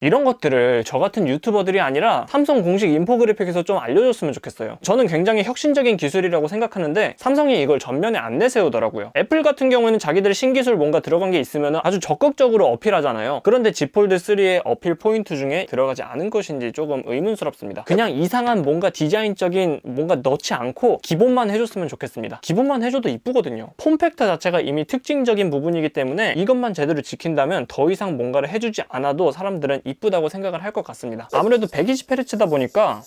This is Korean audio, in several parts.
이런 것들을 저 같은 유튜버들이 아니라 삼성 공식 인포그래픽에서 좀 알려줬으면 좋겠어요. 저는 굉장히 혁신적인 기술이라고 생각하는데 삼성이 이걸 전면에 안 내세우더라고요. 애플 같은 경우에는 자기들의 신기술 뭔가 들어간 게 있으면 아주 적극적으로 어필하잖아요. 그런데 Z 폴드 3의 어필 포인트 중에 들어가지 않은 것인지 조금 의문스럽습니다. 그냥 이상한 뭔가 디자인적인 뭔가 넣지 않고 기본만 해줬으면 좋겠습니다. 기본만 해줘도 이쁘거든요. 폼 팩터 자체가 이미 특징적인 부분이기 때문에 이것만 제대로 지킨다면 더 이상 뭔가를 해주지 않아도 사람들은 이쁘다고 생각을 할 것 같습니다. 아무래도 120Hz다 보니까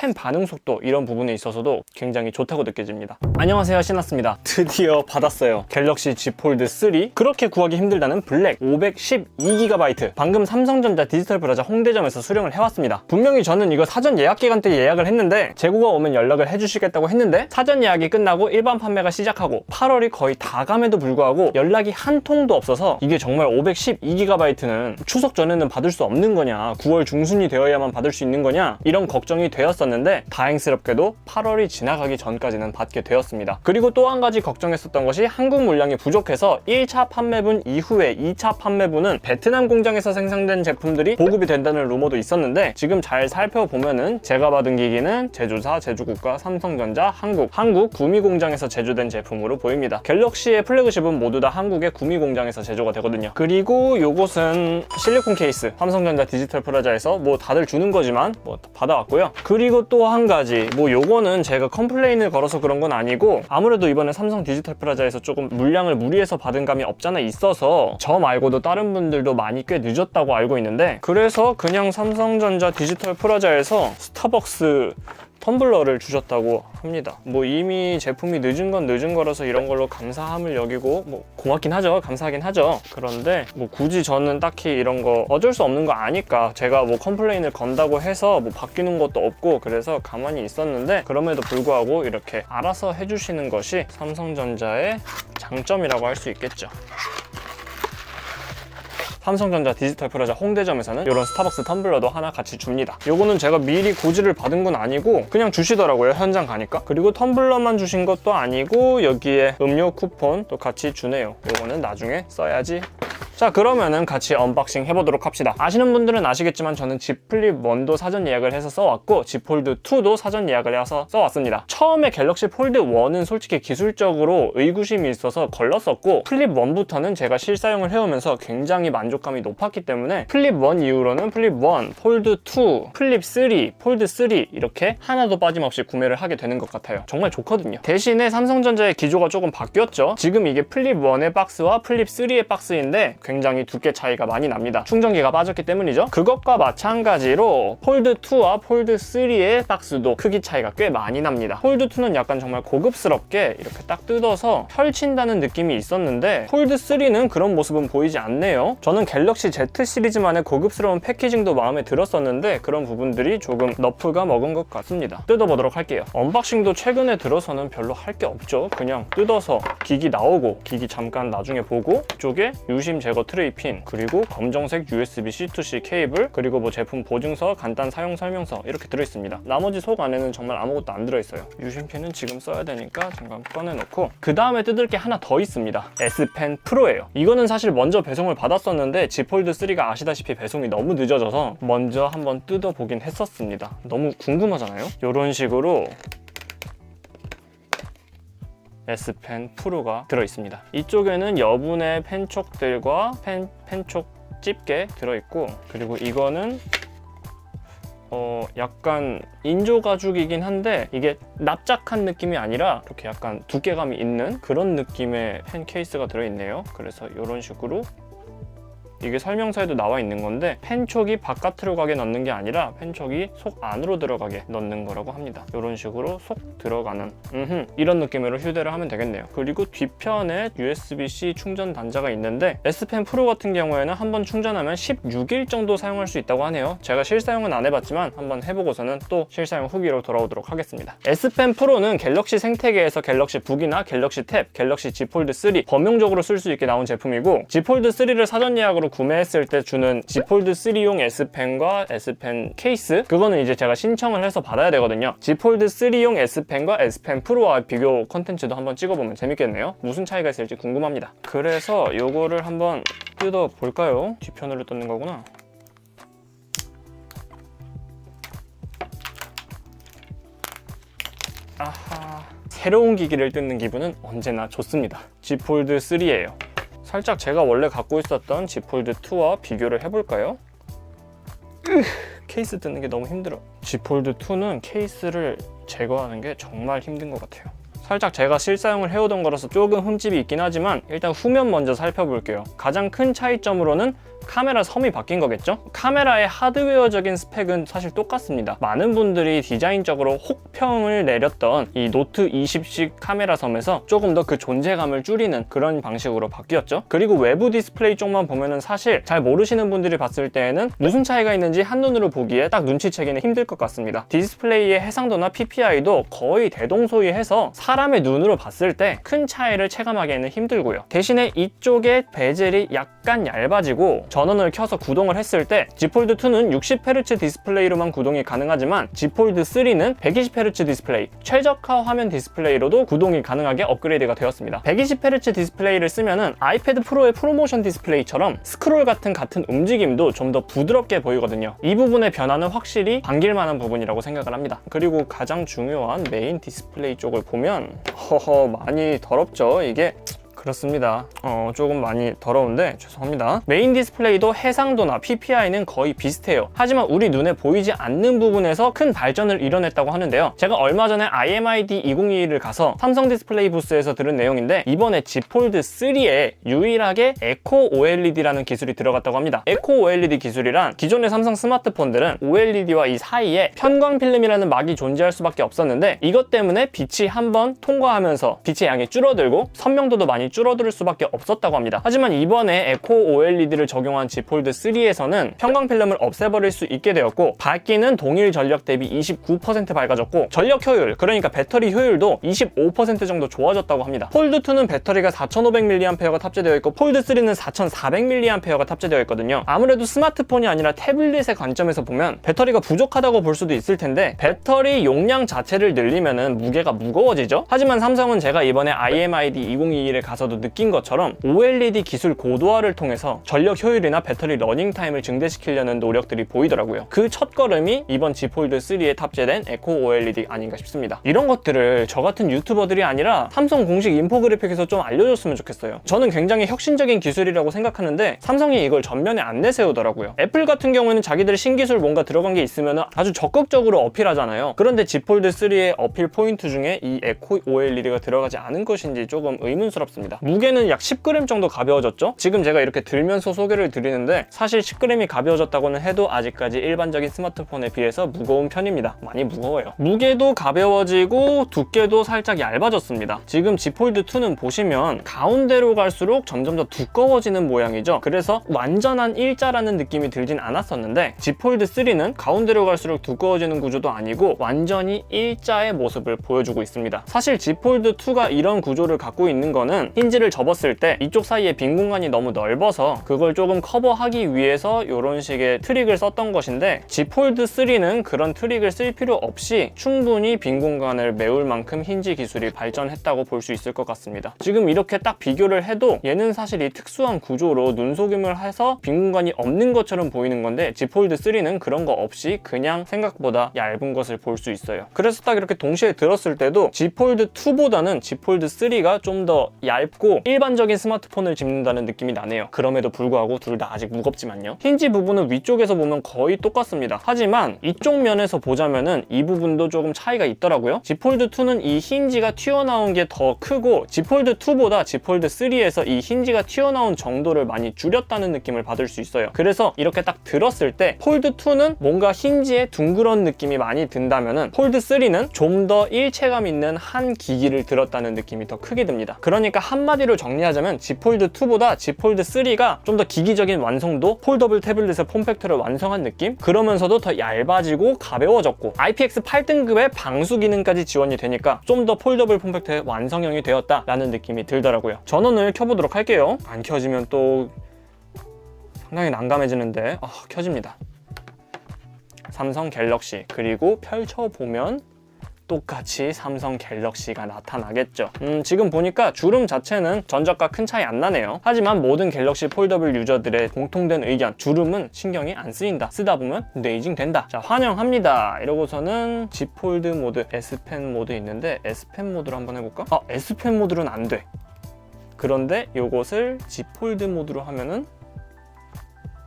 펜 반응 속도 이런 부분에 있어서도 굉장히 좋다고 느껴집니다. 안녕하세요, 신났습니다. 드디어 받았어요. 갤럭시 Z 폴드 3. 그렇게 구하기 힘들다는 블랙 512GB. 방금 삼성전자 디지털 프라자 홍대점에서 수령을 해왔습니다. 분명히 저는 이거 사전 예약 기간 때 예약을 했는데 재고가 오면 연락을 해주시겠다고 했는데 사전 예약이 끝나고 일반 판매가 시작하고 8월이 거의 다 감에도 불구하고 연락이 한 통도 없어서 이게 정말 512GB는 추석 전에는 받을 수 없는 거냐, 9월 중순이 되어야만 받을 수 있는 거냐, 이런 걱정이 되었었는데 다행스럽게도 8월이 지나가기 전까지는 받게 되었습니다. 그리고 또 한 가지 걱정했었던 것이 한국 물량이 부족해서 1차 판매분 이후에 2차 판매분은 베트남 공장에서 생산된 제품들이 보급이 된다는 루머도 있었는데 지금 잘 살펴보면은 제가 받은 기기는 제조사, 제조국가 삼성전자, 한국 구미 공장에서 제조된 제품으로 보입니다. 갤럭시의 플래그십은 모두 다 한국의 구미 공장에서 제조가 되거든요. 그리고 요것은 실리콘 케이스, 삼성전자 디지털 프라자에서 뭐 다들 주는 거지만 뭐 받아왔고요. 그리고 또 한 가지, 뭐 요거는 제가 컴플레인을 걸어서 그런 건 아니고 아무래도 이번에 삼성 디지털 프라자에서 조금 물량을 무리해서 받은 감이 없잖아 있어서 저 말고도 다른 분들도 많이 꽤 늦었다고 알고 있는데 그래서 그냥 삼성전자 디지털 프라자에서 스타벅스 텀블러를 주셨다고 합니다. 뭐 이미 제품이 늦은 건 늦은 거라서 이런 걸로 감사함을 여기고 뭐 고맙긴 하죠. 감사하긴 하죠. 그런데 뭐 굳이 저는 딱히 이런 거 어쩔 수 없는 거 아니까 제가 뭐 컴플레인을 건다고 해서 뭐 바뀌는 것도 없고 그래서 가만히 있었는데 그럼에도 불구하고 이렇게 알아서 해주시는 것이 삼성전자의 장점이라고 할 수 있겠죠. 삼성전자 디지털 프라자 홍대점에서는 이런 스타벅스 텀블러도 하나 같이 줍니다. 요거는 제가 미리 고지를 받은 건 아니고 그냥 주시더라고요, 현장 가니까. 그리고 텀블러만 주신 것도 아니고 여기에 음료 쿠폰도 같이 주네요. 요거는 나중에 써야지. 자, 그러면은 같이 언박싱 해보도록 합시다. 아시는 분들은 아시겠지만 저는 Z 플립 1도 사전 예약을 해서 써왔고 Z 폴드 2도 사전 예약을 해서 써왔습니다. 처음에 갤럭시 폴드 1은 솔직히 기술적으로 의구심이 있어서 걸렀었고 플립 1부터는 제가 실사용을 해오면서 굉장히 만족감이 높았기 때문에 플립 1 이후로는 플립 1, 폴드 2, 플립 3, 폴드 3 이렇게 하나도 빠짐없이 구매를 하게 되는 것 같아요. 정말 좋거든요. 대신에 삼성전자의 기조가 조금 바뀌었죠. 지금 이게 플립 1의 박스와 플립 3의 박스인데 굉장히 두께 차이가 많이 납니다. 충전기가 빠졌기 때문이죠. 그것과 마찬가지로 폴드 2와 폴드 3의 박스도 크기 차이가 꽤 많이 납니다. 폴드 2는 약간 정말 고급스럽게 이렇게 딱 뜯어서 펼친다는 느낌이 있었는데 폴드 3는 그런 모습은 보이지 않네요. 저는 갤럭시 Z 시리즈만의 고급스러운 패키징도 마음에 들었었는데 그런 부분들이 조금 너프가 먹은 것 같습니다. 뜯어보도록 할게요. 언박싱도 최근에 들어서는 별로 할 게 없죠. 그냥 뜯어서 기기 나오고 기기 잠깐 나중에 보고 이쪽에 유심 제거 트레이 핀, 그리고 검정색 USB C2C 케이블, 그리고 뭐 제품 보증서, 간단 사용 설명서 이렇게 들어있습니다. 나머지 속 안에는 정말 아무것도 안 들어있어요. 유심핀은 지금 써야 되니까 잠깐 꺼내놓고 그 다음에 뜯을 게 하나 더 있습니다. S펜 프로예요. 이거는 사실 먼저 배송을 받았었는데 Z 폴드 3가 아시다시피 배송이 너무 늦어져서 먼저 한번 뜯어보긴 했었습니다. 너무 궁금하잖아요? 이런 식으로 S펜 프로가 들어있습니다. 이쪽에는 여분의 펜촉들과 펜촉 집게 들어있고 그리고 이거는 약간 인조 가죽이긴 한데 이게 납작한 느낌이 아니라 이렇게 약간 두께감이 있는 그런 느낌의 펜 케이스가 들어있네요. 그래서 이런 식으로 이게 설명서에도 나와 있는 건데 펜촉이 바깥으로 가게 넣는 게 아니라 펜촉이 속 안으로 들어가게 넣는 거라고 합니다. 이런 식으로 속 들어가는 이런 느낌으로 휴대를 하면 되겠네요. 그리고 뒤편에 USB-C 충전 단자가 있는데 S펜 프로 같은 경우에는 한번 충전하면 16일 정도 사용할 수 있다고 하네요. 제가 실사용은 안 해봤지만 한번 해보고서는 또 실사용 후기로 돌아오도록 하겠습니다. S펜 프로는 갤럭시 생태계에서 갤럭시 북이나 갤럭시 탭, 갤럭시 Z 폴드 3 범용적으로 쓸 수 있게 나온 제품이고 Z 폴드 3를 사전 예약으로 구매했을 때 주는 Z 폴드 3용 S펜과 S펜 케이스 그거는 이제 제가 신청을 해서 받아야 되거든요. Z 폴드 3용 S펜과 S펜 프로와 비교 컨텐츠도 한번 찍어보면 재밌겠네요. 무슨 차이가 있을지 궁금합니다. 그래서 요거를 한번 뜯어볼까요? 뒤편으로 뜯는 거구나. 아하, 새로운 기기를 뜯는 기분은 언제나 좋습니다. Z 폴드 3예요. 살짝 제가 원래 갖고 있었던 Z 폴드 2와 비교를 해볼까요? 케이스 뜯는 게 너무 힘들어. Z 폴드 2는 케이스를 제거하는 게 정말 힘든 것 같아요. 살짝 제가 실사용을 해오던 거라서 조금 흠집이 있긴 하지만 일단 후면 먼저 살펴볼게요. 가장 큰 차이점으로는 카메라 섬이 바뀐 거겠죠? 카메라의 하드웨어적인 스펙은 사실 똑같습니다. 많은 분들이 디자인적으로 혹평을 내렸던 이 노트 20식 카메라 섬에서 조금 더 그 존재감을 줄이는 그런 방식으로 바뀌었죠. 그리고 외부 디스플레이 쪽만 보면은 사실 잘 모르시는 분들이 봤을 때에는 무슨 차이가 있는지 한눈으로 보기에 딱 눈치채기는 힘들 것 같습니다. 디스플레이의 해상도나 PPI도 거의 대동소이해서 사람의 눈으로 봤을 때 큰 차이를 체감하기에는 힘들고요. 대신에 이쪽에 베젤이 약간 얇아지고 전원을 켜서 구동을 했을 때 Z 폴드 2는 60Hz 디스플레이로만 구동이 가능하지만 Z 폴드 3는 120Hz 디스플레이, 최적화 화면 디스플레이로도 구동이 가능하게 업그레이드가 되었습니다. 120Hz 디스플레이를 쓰면은 아이패드 프로의 프로모션 디스플레이처럼 스크롤 같은 움직임도 좀 더 부드럽게 보이거든요. 이 부분의 변화는 확실히 반길만한 부분이라고 생각을 합니다. 그리고 가장 중요한 메인 디스플레이 쪽을 보면 많이 더럽죠. 이게 그렇습니다. 조금 많이 더러운데 죄송합니다. 메인 디스플레이도 해상도나 PPI는 거의 비슷해요. 하지만 우리 눈에 보이지 않는 부분에서 큰 발전을 이뤄냈다고 하는데요. 제가 얼마 전에 IMID 2022를 가서 삼성 디스플레이 부스에서 들은 내용인데 이번에 Z 폴드 3에 유일하게 에코 OLED라는 기술이 들어갔다고 합니다. 에코 OLED 기술이란 기존의 삼성 스마트폰들은 OLED와 이 사이에 편광 필름이라는 막이 존재할 수밖에 없었는데 이것 때문에 빛이 한번 통과하면서 빛의 양이 줄어들고 선명도도 많이 줄어들 수밖에 없었다고 합니다. 하지만 이번에 에코 OLED를 적용한 Z 폴드 3에서는 편광 필름을 없애버릴 수 있게 되었고 밝기는 동일 전력 대비 29% 밝아졌고 전력 효율, 그러니까 배터리 효율도 25% 정도 좋아졌다고 합니다. 폴드 2는 배터리가 4500mAh가 탑재되어 있고 폴드 3는 4400mAh가 탑재되어 있거든요. 아무래도 스마트폰이 아니라 태블릿의 관점에서 보면 배터리가 부족하다고 볼 수도 있을 텐데 배터리 용량 자체를 늘리면은 무게가 무거워지죠. 하지만 삼성은 제가 이번에 IMID 2022를 가서도 느낀 것처럼 OLED 기술 고도화를 통해서 전력 효율이나 배터리 러닝 타임을 증대시키려는 노력들이 보이더라고요. 그 첫걸음이 이번 Z 폴드 3에 탑재된 에코 OLED 아닌가 싶습니다. 이런 것들을 저 같은 유튜버들이 아니라 삼성 공식 인포그래픽에서 좀 알려줬으면 좋겠어요. 저는 굉장히 혁신적인 기술이라고 생각하는데 삼성이 이걸 전면에 안 내세우더라고요. 애플 같은 경우에는 자기들의 신기술 뭔가 들어간 게 있으면 아주 적극적으로 어필하잖아요. 그런데 Z 폴드 3의 어필 포인트 중에 이 에코 OLED가 들어가지 않은 것인지 조금 의문스럽습니다. 무게는 약 10g 정도 가벼워졌죠? 지금 제가 이렇게 들면서 소개를 드리는데 사실 10g이 가벼워졌다고는 해도 아직까지 일반적인 스마트폰에 비해서 무거운 편입니다. 많이 무거워요. 무게도 가벼워지고 두께도 살짝 얇아졌습니다. 지금 Z 폴드 2는 보시면 가운데로 갈수록 점점 더 두꺼워지는 모양이죠. 그래서 완전한 일자라는 느낌이 들진 않았었는데 Z 폴드 3는 가운데로 갈수록 두꺼워지는 구조도 아니고 완전히 일자의 모습을 보여주고 있습니다. 사실 Z 폴드 2가 이런 구조를 갖고 있는 거는 힌지를 접었을 때 이쪽 사이에 빈 공간이 너무 넓어서 그걸 조금 커버하기 위해서 이런 식의 트릭을 썼던 것인데 Z 폴드 3는 그런 트릭을 쓸 필요 없이 충분히 빈 공간을 메울 만큼 힌지 기술이 발전했다고 볼 수 있을 것 같습니다. 지금 이렇게 딱 비교를 해도 얘는 사실 이 특수한 구조로 눈속임을 해서 빈 공간이 없는 것처럼 보이는 건데 Z 폴드 3는 그런 거 없이 그냥 생각보다 얇은 것을 볼 수 있어요. 그래서 딱 이렇게 동시에 들었을 때도 Z 폴드 2보다는 Z 폴드 3가 좀 더 얇고 일반적인 스마트폰을 짚는다는 느낌이 나네요. 그럼에도 불구하고 둘 다 아직 무겁지만요. 힌지 부분은 위쪽에서 보면 거의 똑같습니다. 하지만 이쪽 면에서 보자면은 이 부분도 조금 차이가 있더라고요. Z 폴드 2는 이 힌지가 튀어나온 게 더 크고 Z 폴드 2보다 Z 폴드 3에서 이 힌지가 튀어나온 정도를 많이 줄였다는 느낌을 받을 수 있어요. 그래서 이렇게 딱 들었을 때 폴드 2는 뭔가 힌지에 둥그런 느낌이 많이 든다면은 폴드 3는 좀 더 일체감 있는 한 기기를 들었다는 느낌이 더 크게 듭니다. 그러니까 한마디로 정리하자면 Z 폴드 2보다 Z 폴드 3가 좀 더 기기적인 완성도, 폴더블 태블릿의 폼팩터를 완성한 느낌? 그러면서도 더 얇아지고 가벼워졌고 IPX 8등급의 방수 기능까지 지원이 되니까 좀 더 폴더블 폼팩터의 완성형이 되었다라는 느낌이 들더라고요. 전원을 켜보도록 할게요. 안 켜지면 또 상당히 난감해지는데 켜집니다. 삼성 갤럭시. 그리고 펼쳐보면 똑같이 삼성 갤럭시가 나타나겠죠. 지금 보니까 주름 자체는 전작과 큰 차이 안 나네요. 하지만 모든 갤럭시 폴더블 유저들의 공통된 의견, 주름은 신경이 안 쓰인다. 쓰다 보면 네이징 된다. 자, 환영합니다. 이러고서는 Z 폴드 모드, S펜 모드 있는데 S펜 모드로 한번 해볼까? S펜 모드로는 안 돼. 그런데 요것을 Z 폴드 모드로 하면은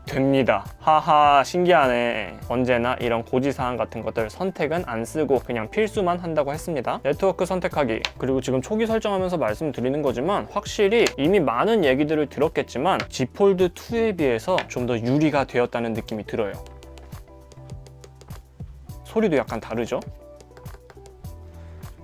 됩니다. 하하, 신기하네. 언제나 이런 고지사항 같은 것들 선택은 안 쓰고 그냥 필수만 한다고 했습니다. 네트워크 선택하기, 그리고 지금 초기 설정하면서 말씀드리는 거지만 확실히 이미 많은 얘기들을 들었겠지만 Z 폴드 2에 비해서 좀 더 유리가 되었다는 느낌이 들어요. 소리도 약간 다르죠?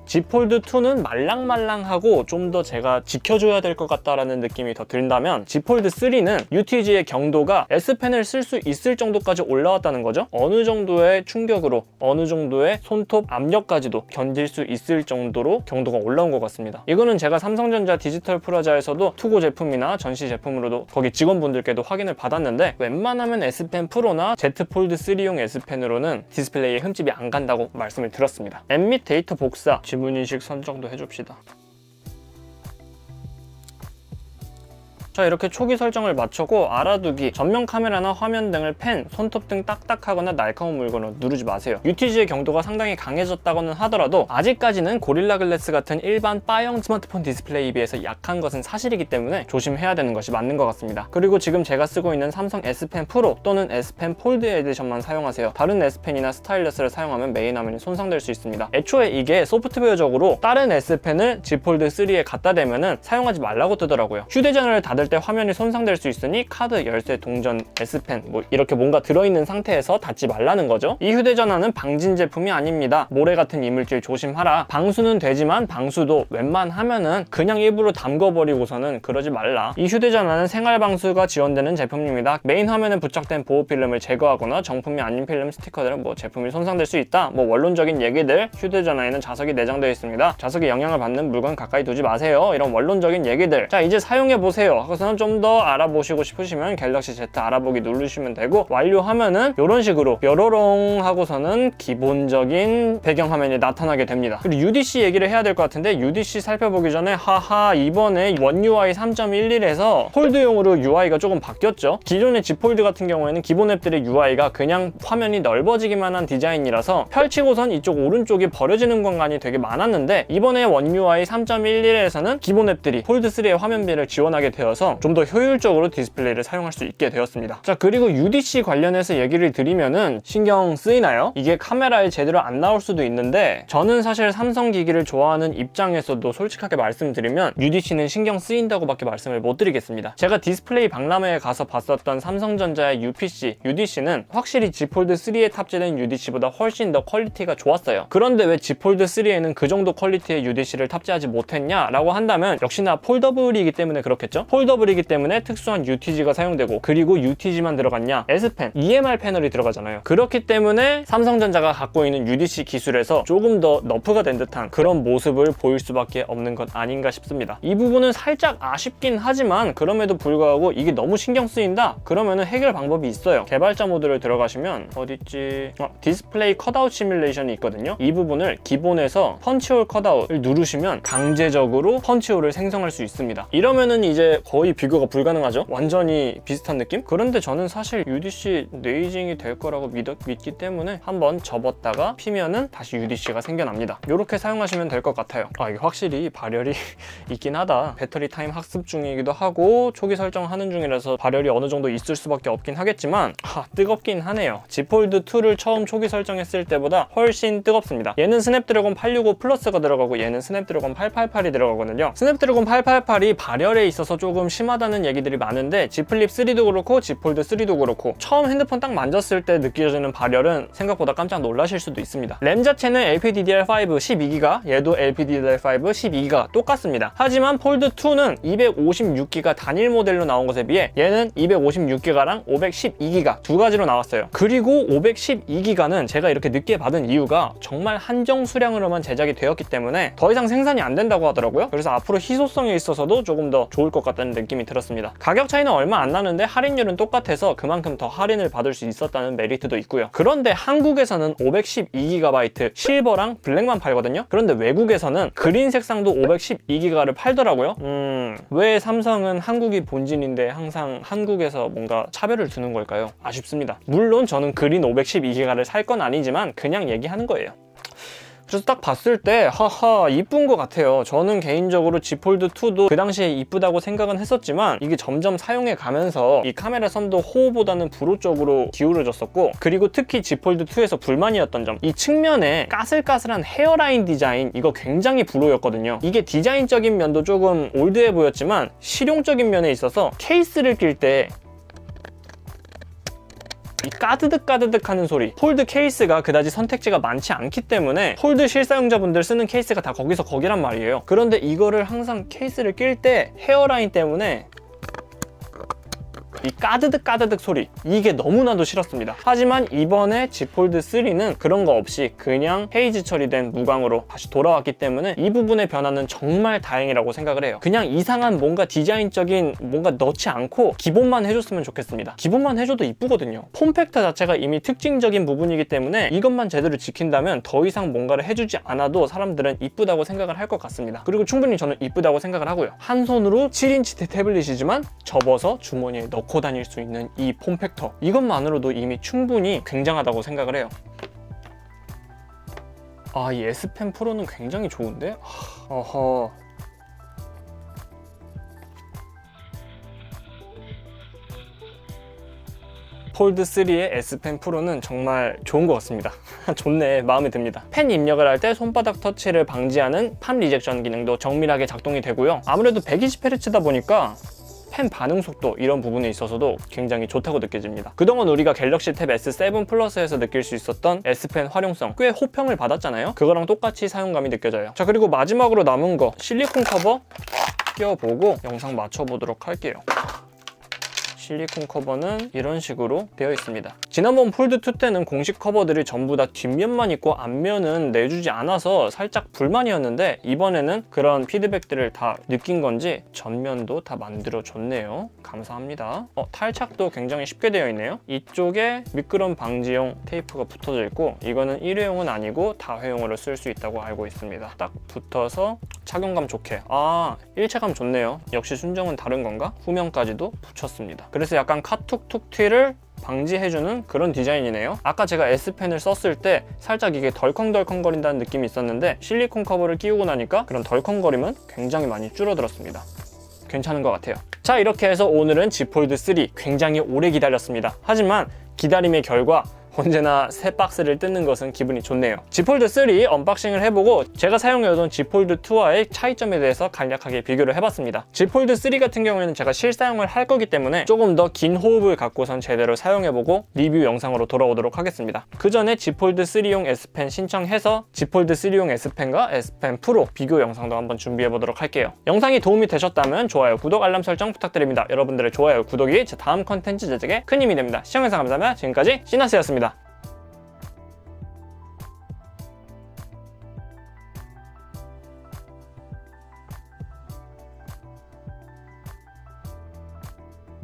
Z 폴드 2는 말랑말랑하고 좀 더 제가 지켜줘야 될 것 같다라는 느낌이 더 든다면 Z 폴드 3는 UTG의 경도가 S펜을 쓸 수 있을 정도까지 올라왔다는 거죠. 어느 정도의 충격으로 어느 정도의 손톱 압력까지도 견딜 수 있을 정도로 경도가 올라온 것 같습니다. 이거는 제가 삼성전자 디지털 프라자에서도 투고 제품이나 전시 제품으로도 거기 직원분들께도 확인을 받았는데 웬만하면 S펜 프로나 Z 폴드 3용 S펜으로는 디스플레이에 흠집이 안 간다고 말씀을 들었습니다. 앱 및 데이터 복사, 지문인식 선정도 해줍시다. 자, 이렇게 초기 설정을 마쳤고 알아두기, 전면 카메라나 화면 등을 펜, 손톱 등 딱딱하거나 날카로운 물건을 누르지 마세요. UTG의 경도가 상당히 강해졌다고는 하더라도 아직까지는 고릴라 글래스 같은 일반 바형 스마트폰 디스플레이에 비해서 약한 것은 사실이기 때문에 조심해야 되는 것이 맞는 것 같습니다. 그리고 지금 제가 쓰고 있는 삼성 S펜 프로 또는 S펜 폴드 에디션만 사용하세요. 다른 S펜이나 스타일러스를 사용하면 메인 화면이 손상될 수 있습니다. 애초에 이게 소프트웨어적으로 다른 S펜을 Z 폴드 3에 갖다 대면은 사용하지 말라고 뜨더라고요. 휴대전화를 닫을 때 화면이 손상될 수 있으니 카드, 열쇠, 동전, S펜 뭐 이렇게 뭔가 들어있는 상태에서 닫지 말라는 거죠. 이 휴대전화는 방진 제품이 아닙니다. 모래 같은 이물질 조심하라. 방수는 되지만 방수도 웬만하면은 그냥 일부러 담궈버리고서는 그러지 말라. 이 휴대전화는 생활 방수가 지원되는 제품입니다. 메인 화면에 부착된 보호 필름을 제거하거나 정품이 아닌 필름 스티커들은 뭐 제품이 손상될 수 있다. 뭐 원론적인 얘기들, 휴대전화에는 자석이 내장되어 있습니다. 자석이 영향을 받는 물건 가까이 두지 마세요. 이런 원론적인 얘기들. 자, 이제 사용해보세요. 하고서는 좀 더 알아보시고 싶으시면 갤럭시 Z 알아보기 누르시면 되고, 완료하면은 이런 식으로 뾰로롱 하고서는 기본적인 배경화면이 나타나게 됩니다. 그리고 UDC 얘기를 해야 될 것 같은데, UDC 살펴보기 전에 하하, 이번에 원 UI 3.11에서 폴드용으로 UI가 조금 바뀌었죠. 기존의 Z 폴드 같은 경우에는 기본 앱들의 UI가 그냥 화면이 넓어지기만 한 디자인이라서 펼치고선 이쪽 오른쪽이 버려지는 공간이 되게 많았는데, 이번에 원 UI 3.11에서는 기본 앱들이 폴드 3의 화면비를 지원하게 되어서 좀 더 효율적으로 디스플레이를 사용할 수 있게 되었습니다. 자, 그리고 UDC 관련해서 얘기를 드리면은 신경 쓰이나요? 이게 카메라에 제대로 안 나올 수도 있는데, 저는 사실 삼성 기기를 좋아하는 입장에서도 솔직하게 말씀드리면 UDC는 신경 쓰인다고밖에 말씀을 못 드리겠습니다. 제가 디스플레이 박람회에 가서 봤었던 삼성전자의 UPC, UDC는 확실히 Z 폴드 3에 탑재된 UDC보다 훨씬 더 퀄리티가 좋았어요. 그런데 왜 Z 폴드 3에는 그 정도 퀄리티의 UDC를 탑재하지 못했냐라고 한다면 역시나 폴더블이기 때문에 그렇겠죠? 폴더블이기 때문에 특수한 UTG가 사용되고, 그리고 UTG만 들어갔냐? S펜, EMR 패널이 들어가잖아요. 그렇기 때문에 삼성전자가 갖고 있는 UDC 기술에서 조금 더 너프가 된 듯한 그런 모습을 보일 수밖에 없는 것 아닌가 싶습니다. 이 부분은 살짝 아쉽긴 하지만 그럼에도 불구하고 이게 너무 신경 쓰인다? 그러면은 해결 방법이 있어요. 개발자 모드를 들어가시면 어딨지? 디스플레이 컷아웃 시뮬레이션이 있거든요. 이 부분을 기본에서 펀치홀 컷아웃을 누르시면 강제적으로 펀치홀을 생성할 수 있습니다. 이러면은 이제 거의 비교가 불가능하죠? 완전히 비슷한 느낌? 그런데 저는 사실 UDC 네이징이 될 거라고 믿기 때문에 한번 접었다가 피면은 다시 UDC가 생겨납니다. 이렇게 사용하시면 될 것 같아요. 이게 확실히 발열이 있긴 하다. 배터리 타임 학습 중이기도 하고 초기 설정하는 중이라서 발열이 어느 정도 있을 수밖에 없긴 하겠지만 뜨겁긴 하네요. Z 폴드 2를 처음 초기 설정했을 때보다 훨씬 뜨겁습니다. 얘는 스냅드래곤 865 플러스가 들어가고 얘는 스냅드래곤 888이 들어가거든요. 스냅드래곤 888이 발열에 있어서 조금 심하다는 얘기들이 많은데 Z 플립 3도 그렇고 Z 폴드 3도 그렇고 처음 핸드폰 딱 만졌을 때 느껴지는 발열은 생각보다 깜짝 놀라실 수도 있습니다. 램 자체는 LPDDR5 12기가, 얘도 LPDDR5 12기가 똑같습니다. 하지만 폴드 2는 256기가 단일 모델로 나온 것에 비해 얘는 256기가랑 512기가 두 가지로 나왔어요. 그리고 512기가는 제가 이렇게 늦게 받은 이유가 정말 한정 수량으로만 제작이 되었기 때문에 더 이상 생산이 안 된다고 하더라고요. 그래서 앞으로 희소성에 있어서도 조금 더 좋을 것 같다는 느낌이 들었습니다. 가격 차이는 얼마 안 나는데 할인율은 똑같아서 그만큼 더 할인을 받을 수 있었다는 메리트도 있고요. 그런데 한국에서는 512GB 실버랑 블랙만 팔거든요. 그런데 외국에서는 그린 색상도 512GB를 팔더라고요. 왜 삼성은 한국이 본진인데 항상 한국에서 뭔가 차별을 두는 걸까요? 아쉽습니다. 물론 저는 그린 512GB를 살 건 아니지만 그냥 얘기하는 거예요. 그래서 딱 봤을 때 하하 이쁜 것 같아요. 저는 개인적으로 Z 폴드2도 그 당시에 이쁘다고 생각은 했었지만 이게 점점 사용해 가면서 이 카메라 선도 호보다는 브로 쪽으로 기울어졌었고, 그리고 특히 Z 폴드2에서 불만이었던 점, 이 측면에 까슬까슬한 헤어라인 디자인, 이거 굉장히 브로였거든요. 이게 디자인적인 면도 조금 올드해 보였지만 실용적인 면에 있어서 케이스를 낄 때 이 까드득 하는 소리, 폴드 케이스가 그다지 선택지가 많지 않기 때문에 폴드 실사용자분들 쓰는 케이스가 다 거기서 거기란 말이에요. 그런데 이거를 항상 케이스를 낄 때 헤어라인 때문에 이 까드득 소리, 이게 너무나도 싫었습니다. 하지만 이번에 Z 폴드 3는 그런 거 없이 그냥 헤이즈 처리된 무광으로 다시 돌아왔기 때문에 이 부분의 변화는 정말 다행이라고 생각을 해요. 그냥 이상한 뭔가 디자인적인 뭔가 넣지 않고 기본만 해줬으면 좋겠습니다. 기본만 해줘도 이쁘거든요. 폼팩터 자체가 이미 특징적인 부분이기 때문에 이것만 제대로 지킨다면 더 이상 뭔가를 해주지 않아도 사람들은 이쁘다고 생각을 할 것 같습니다. 그리고 충분히 저는 이쁘다고 생각을 하고요. 한 손으로 7인치 태블릿이지만 접어서 주머니에 넣고 다닐 수 있는 이 폼팩터, 이것만으로도 이미 충분히 굉장하다고 생각을 해요. 이 S펜 프로는 굉장히 좋은데? 어허. 폴드3의 S펜 프로는 정말 좋은 것 같습니다. 좋네, 마음에 듭니다. 펜 입력을 할 때 손바닥 터치를 방지하는 팜 리젝션 기능도 정밀하게 작동이 되고요. 아무래도 120Hz다 보니까 펜 반응 속도 이런 부분에 있어서도 굉장히 좋다고 느껴집니다. 그동안 우리가 갤럭시 탭 S7 플러스에서 느낄 수 있었던 S펜 활용성 꽤 호평을 받았잖아요. 그거랑 똑같이 사용감이 느껴져요. 자, 그리고 마지막으로 남은 거 실리콘 커버 끼워보고 영상 맞춰보도록 할게요. 실리콘 커버는 이런 식으로 되어 있습니다. 지난번 폴드2 때는 공식 커버들이 전부 다 뒷면만 있고 앞면은 내주지 않아서 살짝 불만이었는데 이번에는 그런 피드백들을 다 느낀 건지 전면도 다 만들어줬네요. 감사합니다. 탈착도 굉장히 쉽게 되어 있네요. 이쪽에 미끄럼 방지용 테이프가 붙어져 있고 이거는 일회용은 아니고 다회용으로 쓸 수 있다고 알고 있습니다. 딱 붙어서 착용감 좋게, 일체감 좋네요. 역시 순정은 다른 건가? 후면까지도 붙였습니다. 그래서 약간 카툭툭 튀를 방지해주는 그런 디자인이네요. 아까 제가 S펜을 썼을 때 살짝 이게 덜컹덜컹거린다는 느낌이 있었는데 실리콘 커버를 끼우고 나니까 그런 덜컹거림은 굉장히 많이 줄어들었습니다. 괜찮은 것 같아요. 자, 이렇게 해서 오늘은 Z 폴드 3 굉장히 오래 기다렸습니다. 하지만 기다림의 결과 언제나 새 박스를 뜯는 것은 기분이 좋네요. Z 폴드 3 언박싱을 해보고 제가 사용해오던 Z 폴드 2와의 차이점에 대해서 간략하게 비교를 해봤습니다. Z 폴드 3 같은 경우에는 제가 실사용을 할 거기 때문에 조금 더 긴 호흡을 갖고선 제대로 사용해보고 리뷰 영상으로 돌아오도록 하겠습니다. 그 전에 Z 폴드 3용 S펜 신청해서 Z 폴드 3용 S펜과 S펜 프로 비교 영상도 한번 준비해보도록 할게요. 영상이 도움이 되셨다면 좋아요, 구독, 알람 설정 부탁드립니다. 여러분들의 좋아요, 구독이 제 다음 컨텐츠 제작에 큰 힘이 됩니다. 시청해주셔서 감사합니다. 지금까지 시나스였습니다.